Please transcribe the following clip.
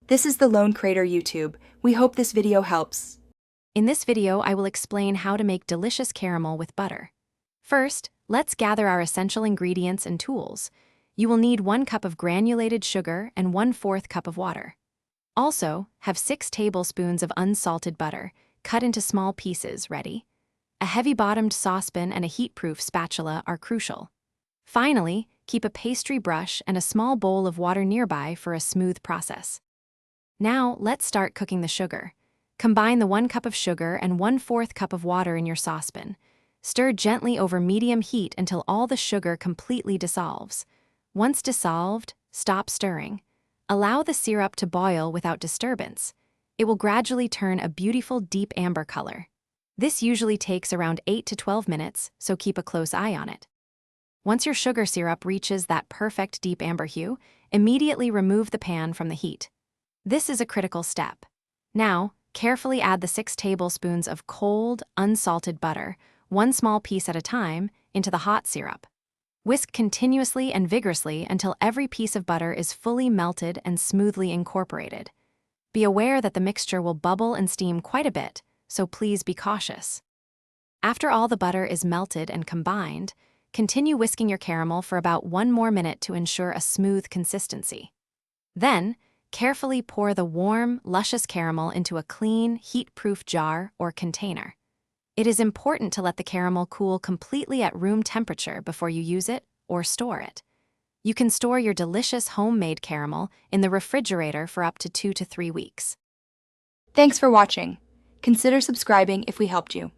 This is the Lone Crater YouTube. We hope this video helps. In this video, I will explain how to make delicious caramel with butter. First, let's gather our essential ingredients and tools. You will need 1 cup of granulated sugar and 1/4 cup of water. Also, have 6 tablespoons of unsalted butter, cut into small pieces, ready. A heavy-bottomed saucepan and a heat-proof spatula are crucial. Finally, keep a pastry brush and a small bowl of water nearby for a smooth process. Now, let's start cooking the sugar. Combine the 1 cup of sugar and 1/4 cup of water in your saucepan. Stir gently over medium heat until all the sugar completely dissolves. Once dissolved, stop stirring. Allow the syrup to boil without disturbance. It will gradually turn a beautiful deep amber color. This usually takes around 8 to 12 minutes, so keep a close eye on it. Once your sugar syrup reaches that perfect deep amber hue, immediately remove the pan from the heat. This is a critical step. Now, carefully add the 6 tablespoons of cold, unsalted butter, 1 small piece at a time, into the hot syrup. Whisk continuously and vigorously until every piece of butter is fully melted and smoothly incorporated. Be aware that the mixture will bubble and steam quite a bit, so please be cautious. After all the butter is melted and combined, continue whisking your caramel for about 1 more minute to ensure a smooth consistency. Then, carefully pour the warm, luscious caramel into a clean, heat-proof jar or container. It is important to let the caramel cool completely at room temperature before you use it or store it. You can store your delicious homemade caramel in the refrigerator for up to 2 to 3 weeks. Thanks for watching. Consider subscribing if we helped you.